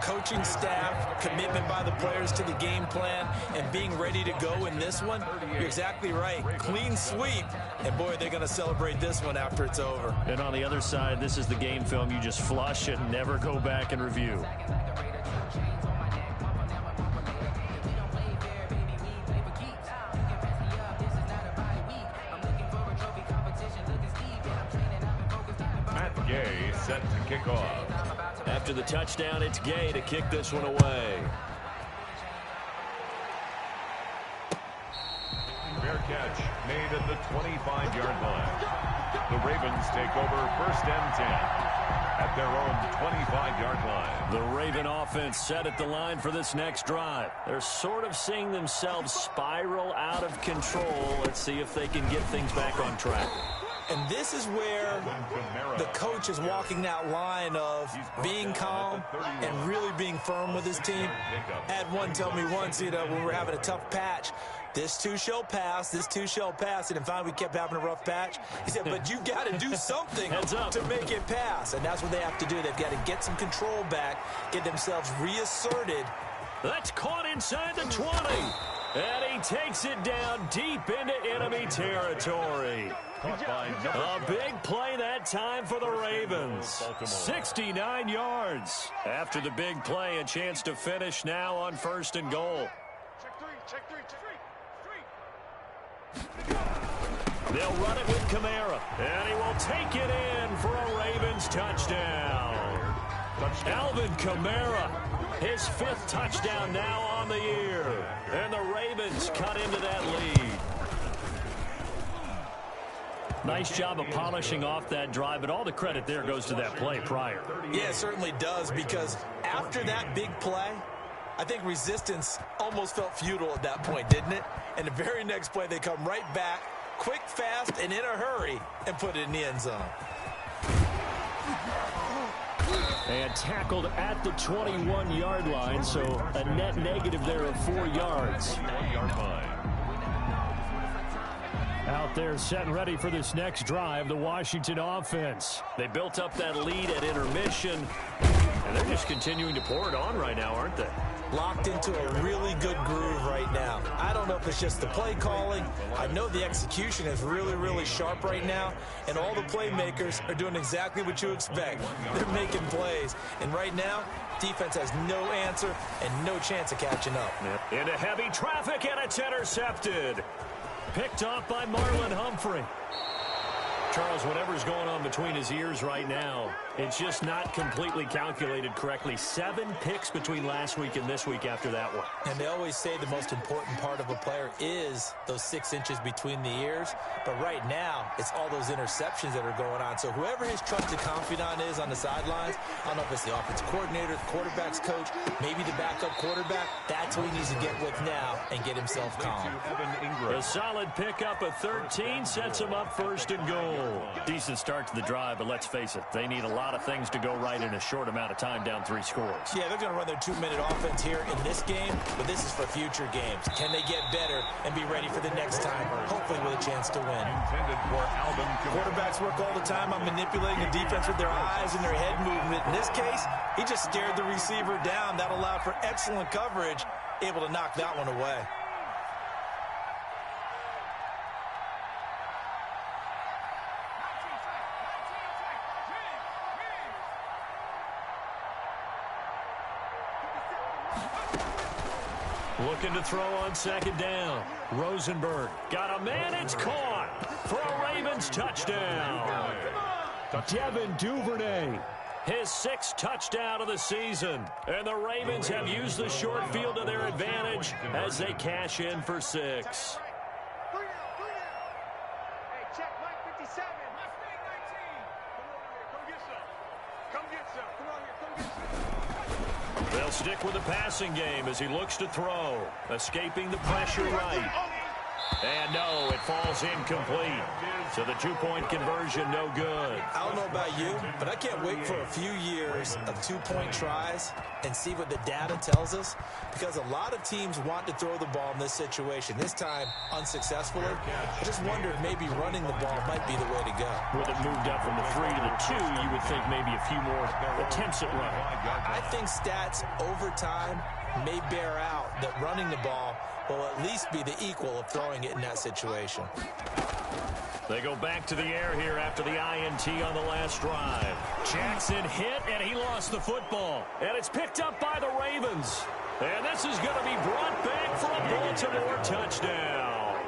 coaching staff, commitment by the players to the game plan, and being ready to go in this one, you're exactly right. Clean sweep, and boy, they're going to celebrate this one after it's over. And on the other side, this is the game film you just flush and never go back and review. Gay set to kick off. After the touchdown, it's Gay to kick this one away. Fair catch made at the 25-yard line. The Ravens take over 1st and 10 at their own 25-yard line. The Raven offense set at the line for this next drive. They're sort of seeing themselves spiral out of control. Let's see if they can get things back on track. And this is where the coach is walking that line of being calm and really being firm with his team. I had one tell me once, when we were having a tough patch, this too shall pass, this too shall pass. And finally we kept having a rough patch. He said, but you got to do something to make it pass. And that's what they have to do. They've got to get some control back, get themselves reasserted. That's caught inside the 20. And he takes it down deep into enemy territory. A big play that time for the Ravens. 69 yards. After the big play, a chance to finish now on 1st and goal. Check three. They'll run it with Kamara. And he will take it in for a Ravens touchdown. Alvin Kamara, his 5th touchdown now on the year. And the Ravens cut into that lead. Nice job of polishing off that drive, but all the credit there goes to that play prior. Yeah, it certainly does, because after that big play, I think resistance almost felt futile at that point, didn't it? And the very next play, they come right back, quick, fast, and in a hurry, and put it in the end zone. And tackled at the 21-yard line, so a net negative there of 4 yards. 1-yard line. Out there set and ready for this next drive, the Washington offense. They built up that lead at intermission, and they're just continuing to pour it on right now, aren't they? Locked into a really good groove right now. I don't know if it's just the play calling. I know the execution is really, really sharp right now, and all the playmakers are doing exactly what you expect. They're making plays, and right now, defense has no answer and no chance of catching up. Into heavy traffic, and it's intercepted. Picked off by Marlon Humphrey. Charles, whatever's going on between his ears right now, it's just not completely calculated correctly. 7 picks between last week and this week after that one. And they always say the most important part of a player is those 6 inches between the ears. But right now, it's all those interceptions that are going on. So whoever his trusted confidant is on the sidelines, I don't know if it's the offensive coordinator, the quarterback's coach, maybe the backup quarterback, that's who he needs to get with now and get himself calm. A solid pickup of 13 sets him up 1st and goal. Decent start to the drive, but let's face it, they need a lot of things to go right in a short amount of time, down 3 scores. Yeah, they're going to run their 2-minute offense here in this game, but this is for future games. Can they get better and be ready for the next time, hopefully with a chance to win? Quarterbacks work all the time on manipulating the defense with their eyes and their head movement. In this case, he just stared the receiver down. That allowed for excellent coverage, able to knock that one away. Looking to throw on 2nd down. Rosenberg got a man. It's caught for a Ravens touchdown. Devin Duvernay, his 6th touchdown of the season. And the Ravens have used the short field to their advantage as they cash in for 6. They'll stick with the passing game as he looks to throw. Escaping the pressure right. And no, it falls incomplete. So the two-point conversion, no good. I don't know about you, but I can't wait for a few years of two-point tries and see what the data tells us, because a lot of teams want to throw the ball in this situation. This time, unsuccessfully. I just wonder if maybe running the ball might be the way to go. With it moved up from the 3 to the 2, you would think maybe a few more attempts at running. I think stats over time may bear out that running the ball will at least be the equal of throwing it in that situation. They go back to the air here after the INT on the last drive. Jackson hit, and he lost the football. And it's picked up by the Ravens. And this is going to be brought back for a Baltimore touchdown.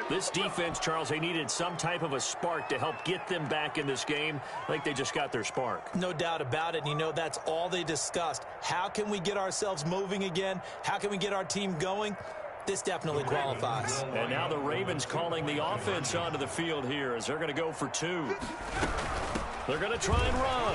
This defense, Charles, they needed some type of a spark to help get them back in this game. I think they just got their spark. No doubt about it. And you know, that's all they discussed. How can we get ourselves moving again? How can we get our team going? This definitely qualifies. And now the Ravens calling the offense onto the field here as they're going to go for 2. They're going to try and run.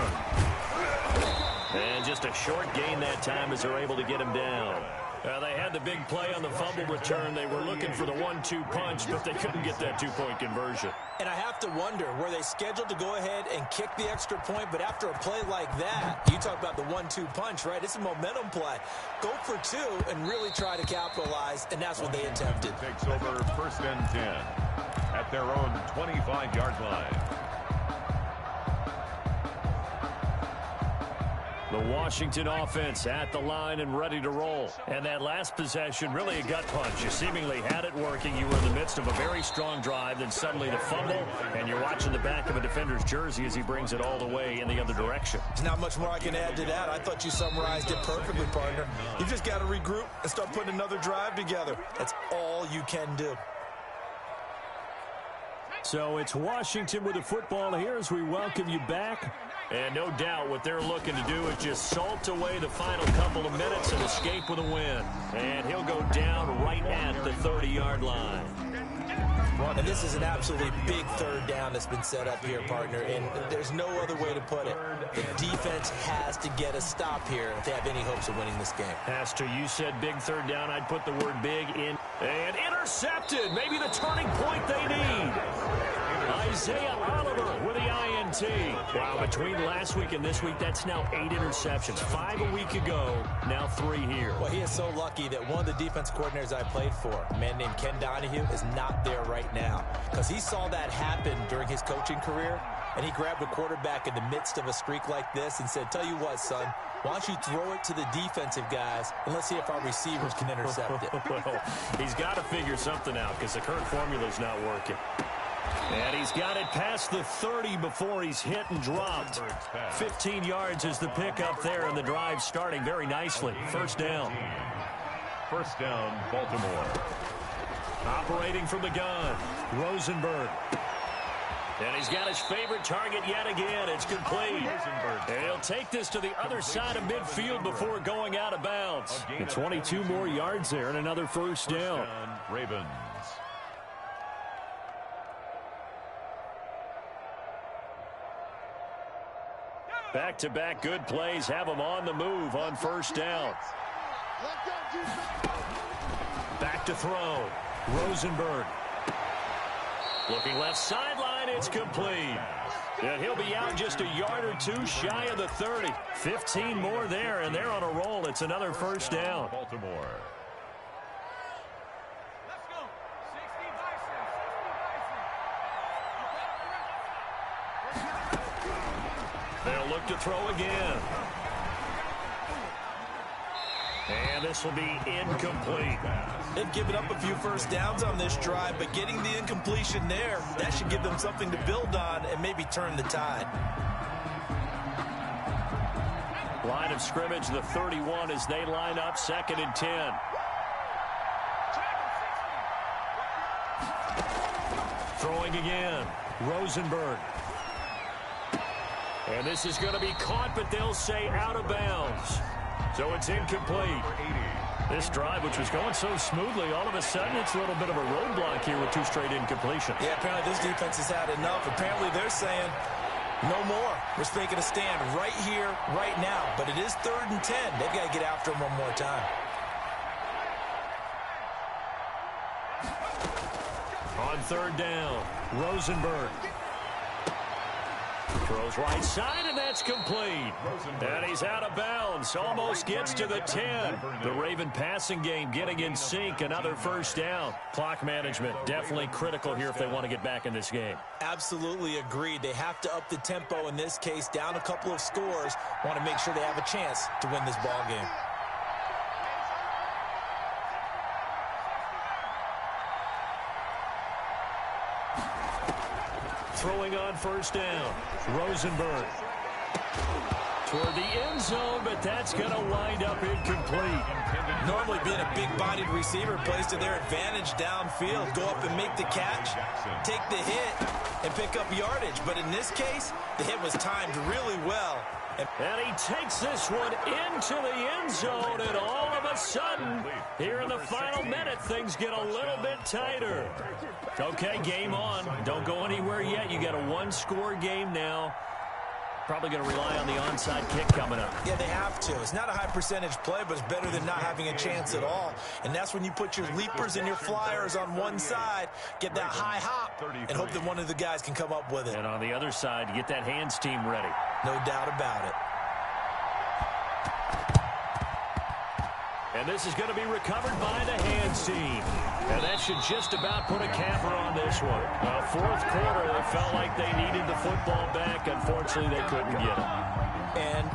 And just a short gain that time as they're able to get him down. They had the big play on the fumble return. They were looking for the 1-2 punch, but they couldn't get that two-point conversion. And I have to wonder, were they scheduled to go ahead and kick the extra point? But after a play like that, you talk about the 1-2 punch, right? It's a momentum play. Go for 2 and really try to capitalize, and that's what they attempted. Takes over 1st and 10 at their own 25-yard line. The Washington offense at the line and ready to roll. And that last possession, really a gut punch. You seemingly had it working. You were in the midst of a very strong drive. Then suddenly the fumble, and you're watching the back of a defender's jersey as he brings it all the way in the other direction. There's not much more I can add to that. I thought you summarized it perfectly, partner. You just got to regroup and start putting another drive together. That's all you can do. So it's Washington with the football here as we welcome you back. And no doubt what they're looking to do is just salt away the final couple of minutes and escape with a win. And he'll go down right at the 30-yard line. And this is an absolutely big 3rd down that's been set up here, partner. And there's no other way to put it. The defense has to get a stop here if they have any hopes of winning this game. Pastor, you said big 3rd down. I'd put the word big in. And intercepted. Maybe the turning point they need. Isaiah Oliver with the INT. Wow, between last week and this week, that's now 8 interceptions. 5 a week ago, now 3 here. Well, he is so lucky that one of the defense coordinators I played for, a man named Ken Donahue, is not there right now. Because he saw that happen during his coaching career, and he grabbed a quarterback in the midst of a streak like this and said, tell you what, son, why don't you throw it to the defensive guys, and let's see if our receivers can intercept it. Well, he's got to figure something out because the current formula is not working. And he's got it past the 30 before he's hit and dropped. 15 yards is the pickup there, and the drive starting very nicely. 1st down. 1st down, Baltimore. Operating from the gun, Rosenberg. And he's got his favorite target yet again. It's complete. And he'll take this to the other side of midfield before going out of bounds. And 22 more yards there and another 1st down. Ravens. Back-to-back good plays have them on the move on 1st down. Back to throw. Rosenberg. Looking left sideline, it's complete. And he'll be out just a yard or 2 shy of the 30. 15 more there, and they're on a roll. It's another 1st down. Baltimore. They'll look to throw again. And this will be incomplete. They've given up a few 1st downs on this drive, but getting the incompletion there, that should give them something to build on and maybe turn the tide. Line of scrimmage, the 31 as they line up 2nd and 10. Throwing again. Rosenberg. And this is going to be caught, but they'll say out of bounds. So it's incomplete. This drive, which was going so smoothly, all of a sudden it's a little bit of a roadblock here with 2 straight incompletions. Yeah, apparently this defense has had enough. Apparently they're saying, no more. We're making a stand right here, right now. But it is 3rd and 10. They've got to get after him one more time. On third down, Rosenberg. Throws right side, and that's complete. And he's out of bounds. Almost gets to the 10. The Raven passing game getting in sync. Another first down. Clock management definitely critical here if they want to get back in this game. Absolutely agreed. They have to up the tempo in this case. Down a couple of scores. Want to make sure they have a chance to win this ball game. Throwing on first down, Rosenberg. Toward the end zone, but that's going to wind up incomplete. Normally being a big-bodied receiver plays to their advantage downfield. Go up and make the catch, take the hit, and pick up yardage. But in this case, the hit was timed really well. And he takes this one into the end zone, and all of a sudden, here in the final minute, things get a little bit tighter. Okay, game on. Don't go anywhere yet. You got a one-score game now. Probably going to rely on the onside kick coming up. Yeah, they have to. It's not a high-percentage play, but it's better than not having a chance at all. And that's when you put your leapers and your flyers on one side, get that high hop, and hope that one of the guys can come up with it. And on the other side, you get that hands team ready. No doubt about it. And this is going to be recovered by the hands team. And that should just about put a capper on this one. Fourth quarter, it felt like they needed the football back. Unfortunately, they couldn't get it. And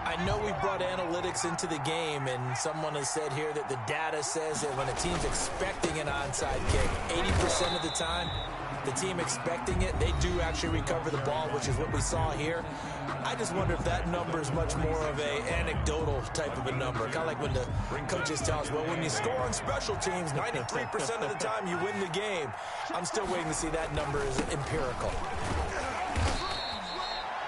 I know we brought analytics into the game, and someone has said here that the data says that when a team's expecting an onside kick, 80% of the time, the team expecting it, they do actually recover the ball, which is what we saw here. I just wonder if that number is much more of a anecdotal type of a number. Kind of like when the coaches tell us, well, when you score on special teams, 93% of the time you win the game. I'm still waiting to see that number is empirical.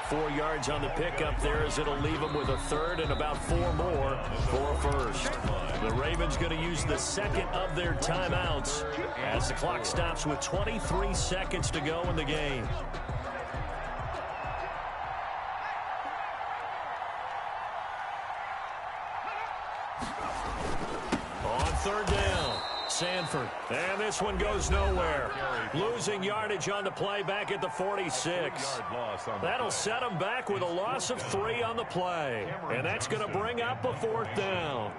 4 yards on the pickup there as it'll leave them with a third and about 4 more for a first. The Ravens going to use the second of their timeouts as the clock stops with 23 seconds to go in the game. On third down, Sanford. And this one goes nowhere. Losing yardage on the play back at the 46. That'll set them back with a loss of 3 on the play. And that's going to bring up a fourth down.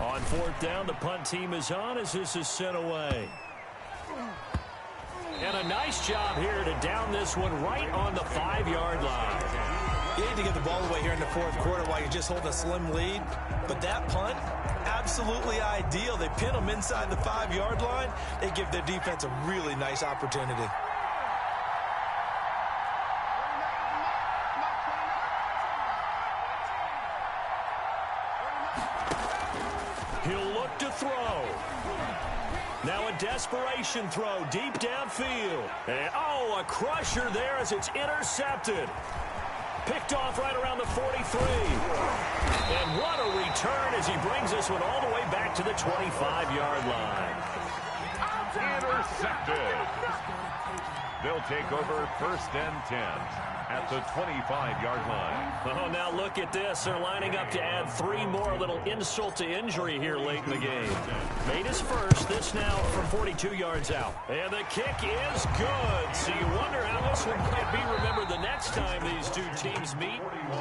On fourth down, the punt team is on as this is sent away. And a nice job here to down this one right on the 5-yard line. You need to get the ball away here in the fourth quarter while you're just holding a slim lead. But that punt, absolutely ideal. They pin them inside the 5-yard line. They give their defense a really nice opportunity. He'll look to throw. Now a desperation throw deep downfield. And, a crusher there as it's intercepted. Picked off right around the 43. And what a return as he brings this one all the way back to the 25-yard line. Intercepted. They'll take over first and 10 at the 25-yard line. Oh, now look at this. They're lining up to add 3 more. A little insult to injury here late in the game. Made his first. This now from 42 yards out. And the kick is good. So you wonder how this one might be remembered the next time these two teams meet.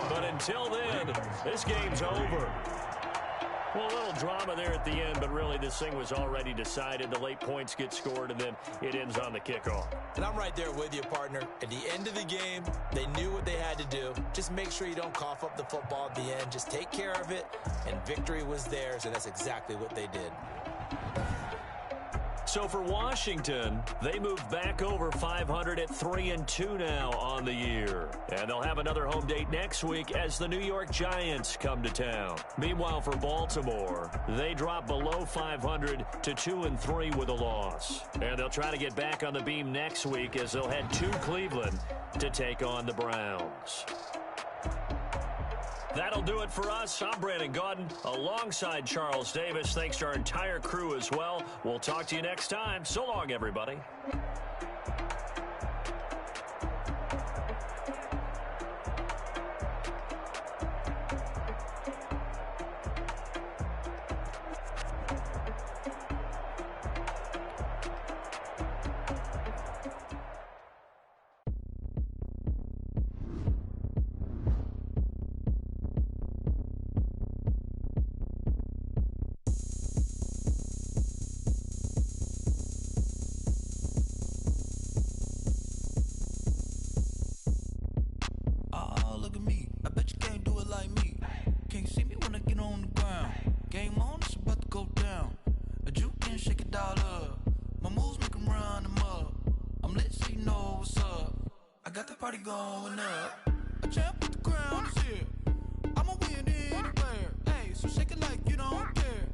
But until then, this game's over. Well, a little drama there at the end, but really this thing was already decided. The late points get scored, and then it ends on the kickoff. And I'm right there with you, partner. At the end of the game, they knew what they had to do. Just make sure you don't cough up the football at the end. Just take care of it, and victory was theirs, and that's exactly what they did. So for Washington, they move back over 500 at 3-2 now on the year. And they'll have another home date next week as the New York Giants come to town. Meanwhile, for Baltimore, they drop below 500 to 2-3 with a loss. And they'll try to get back on the beam next week as they'll head to Cleveland to take on the Browns. That'll do it for us. I'm Brandon Gaudin alongside Charles Davis. Thanks to our entire crew as well. We'll talk to you next time. So long, everybody. look at me. I bet you can't do it like me. Can't see me when I get on the ground. Game on, it's about to go down. A juke and shake it all up. My moves make 'em run them up. I'm lit so you know what's up. I got the party going up. A champ with the crown is here. I'ma win anywhere. Hey, so shake it like you don't care.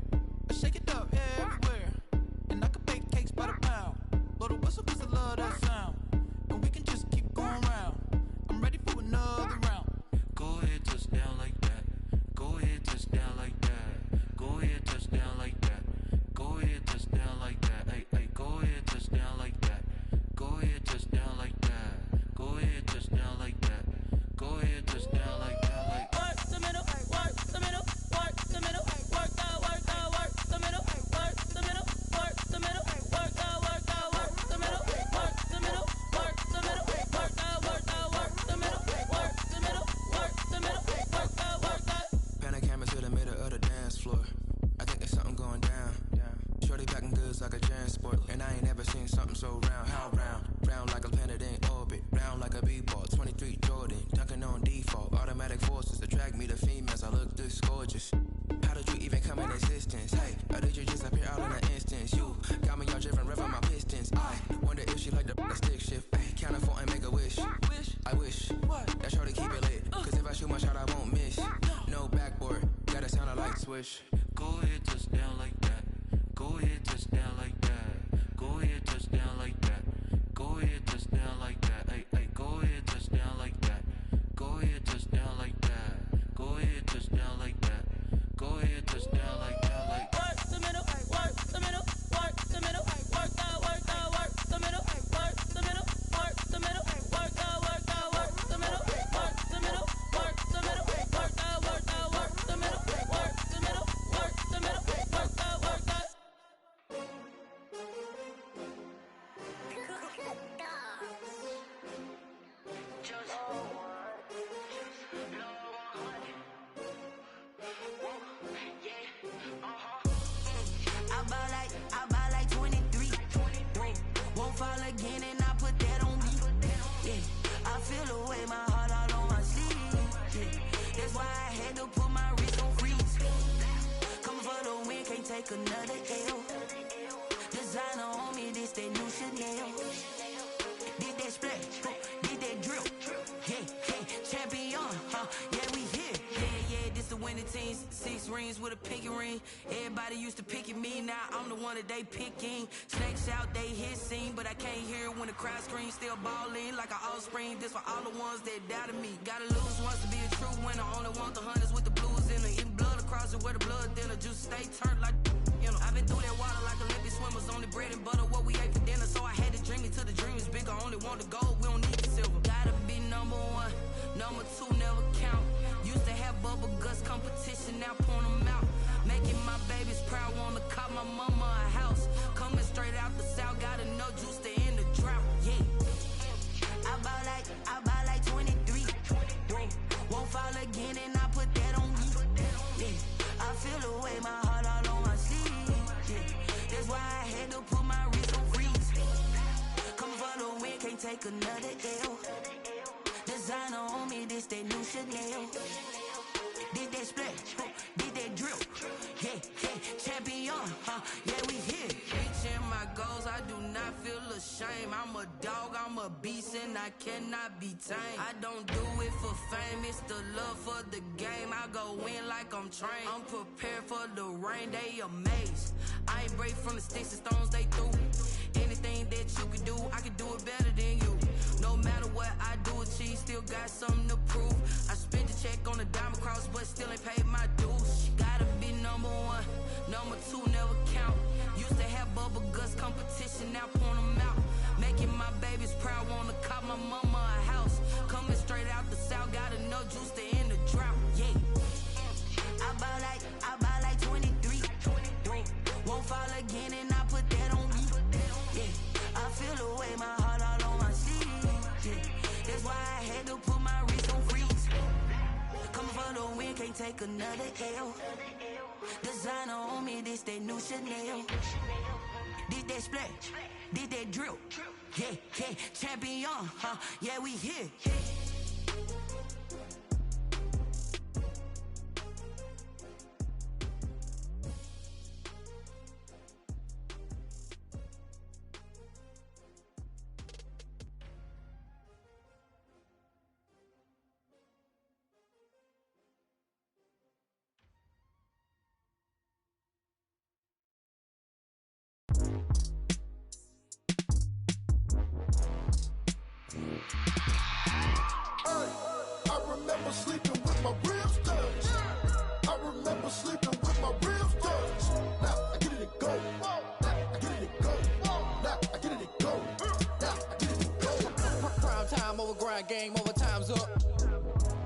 I shake it up everywhere. And I can bake cakes by the pound. Blow the whistle 'cause I love that sound. And we can just keep going round. I'm ready for another round. Go ahead, touch down like that. Go ahead, touch down like that. Go ahead, touch down like that. Go ahead, touch down like that. Hey, hey, go ahead, touch down like that. Go ahead, touch down like that. Go ahead, touch down like that. Go ahead, touch down like that. Like work the middle, work the middle, work the middle, work out, work the middle, work the middle, work the middle, work out, work the middle, work the middle, work the middle, work out, work the middle, work the middle, work the middle, work out. Pan the camera to the middle of the dance floor. I think there's something going down. Shorty packing goods like a transport, and I ain't never seen something so round. How round? Round like a planet in orbit, round like a b-ball. 23 Jordan, dunking on default. Automatic forces attract me to females. I look this gorgeous. How did you even come in existence? Hey, or did you just appear out in an instance? You got me all driven, revving my pistons. I wonder if she like the stick shift. Ay, count for and make a wish. I wish that shorty keep it lit. 'Cause if I shoot my shot, I won't miss. No backboard, gotta sound a light switch. go ahead, touch down like that. Go ahead, touch down like that. Go ahead, touch down like that. Go ahead, touch down like that. Hey, hey, go ahead, touch down like that. Go ahead, touch down like that. Go ahead, touch down like that. Go ahead, touch down like that. Like Work the middle, work the middle, work the middle, work out, work the middle, work the middle, work the middle, work out, work the middle, work the middle, work the middle, work out, work the middle, work the middle, work the middle, work out, work out. I buy like 23. Won't fall again and I put that on me. Yeah, I feel the way my heart all on my sleeve. Yeah, that's why I had to put my wrist on freeze. Coming for the win, can't take another L. Designer on me, this that new Chanel. Did that splash, did that drill. Yeah, champion, yeah, we here. Yeah, this the winning team. 6 rings with a pinky ring. Everybody used to pick at me, now I'm the one that they picking. Snakes out, they hit scene, but I can't hear it when the crowd screams. Still balling like an offspring. This for all the ones that doubted me. Gotta lose once to be a true winner. Only want the hunters with the blues in it. Eating blood across it where the blood thinner. Juice stay turned like, you know. I've been through that water like Olympic swimmers. Only bread and butter, what we ate for dinner. So I had to dream it till the dream is bigger. Only want the gold, we don't need the silver. Gotta be number 1, number 2 never count. Used to have bubble guts competition, now point them out. Making my babies proud, wanna cop my mama a house. Coming straight out the south, got enough juice to end the drought. Yeah, I buy like 23. Won't fall again and I put that on me. Yeah, I feel the way my heart all on my sleeve. Yeah, that's why I had to put my wrist on freeze. Coming for the win, can't take another L. Designer on me, this that new Chanel. Did that splash, did that drill. Yeah, champion, yeah, we here. Reaching my goals, I do not feel ashamed. I'm a dog, I'm a beast, and I cannot be tamed. I don't do it for fame, it's the love for the game. I go in like I'm trained. I'm prepared for the rain, they amazed. I ain't break from the sticks and stones they threw. Anything that you can do, I can do it better than you. No matter what I do, achieve, still got something to prove. I spent the check on the diamond cross, but still ain't paid my dues. Gotta be number 1, number 2 never count. Used to have bubble guts competition, now point them out. Making my babies proud, wanna cop my mama a house. Coming straight out the south, got enough juice to end the drought. Yeah, I buy like 23. Won't fall again and I put that on me. Yeah, I feel the way my heart all on my sleeve. Yeah, that's why I had to put my wrist on freeze. Coming for the win, can't take another L. Designer on me, this that new Chanel. Did that splash, did that drill. Yeah, champion, yeah, we here. remember sleeping with my ribs touched. I remember sleeping with my ribs touched. Now I get it and go. Now I get it and go. Now I get it and go. Now I get it and go. Prime time over grind game, over time's up.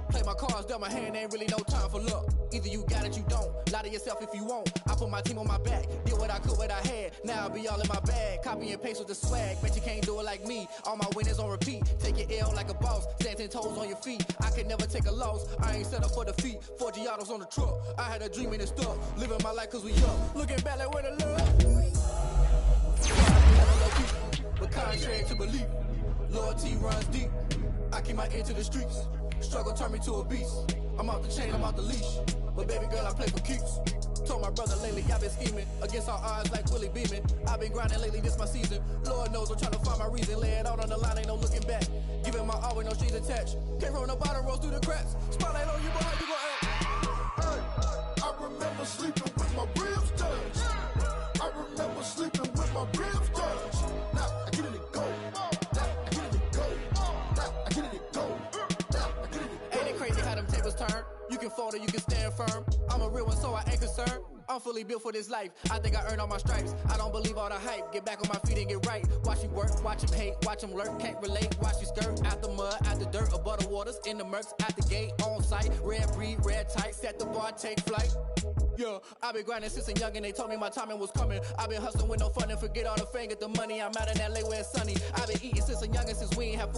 Play my cards, dealt my hand, ain't really no time for luck. Either you got it, you don't. Lie to yourself if you won't. I put my team on my back, did what I could, what I had. Now I'll be all in my bag, copy and paste with the swag. Bet you can't do it like me. All my winners on repeat. Take your L like a boss, stand 10 toes on your feet. I could never take a loss. I ain't set up for defeat. 4 Giottos on the truck. I had a dream and it stuck. Living my life cause we up. Looking back like where the love. But contrary to belief, loyalty runs deep. I keep my ear to the streets. Struggle turned me to a beast. I'm off the chain, I'm off the leash. But baby girl, I play for keeps. Told my brother lately, I've been scheming. Against all odds like Willie Beeman. I've been grinding lately, this my season. Lord knows I'm trying to find my reason. Lay it out on the line, ain't no looking back. Giving my all with no strings attached. Can't roll no bottom, rolls through the cracks. Spotlight on you, but how you gon' act? Hey, I remember sleeping with my ribs touched. I remember sleeping with my ribs touched. Now I get it and go. Now I get it and go. Now I get it and go. Ain't it crazy how them tables turn? You can fold or you can stand firm. I'm a real one, so I ain't concerned. I'm fully built for this life. I think I earned all my stripes. I don't believe all the hype. Get back on my feet and get right. Watch you work, watch him hate, watch him lurk. Can't relate, watch you skirt. Out the mud, out the dirt, above the waters, in the murks, out the gate, on site. Red breed, red tight, set the bar, take flight. Yeah, I been grinding since a youngin', they told me my timing was coming. I been hustling with no fun and forget all the fame, get the money. I'm out in LA where it's sunny. I been eating since a youngin', since we ain't have food.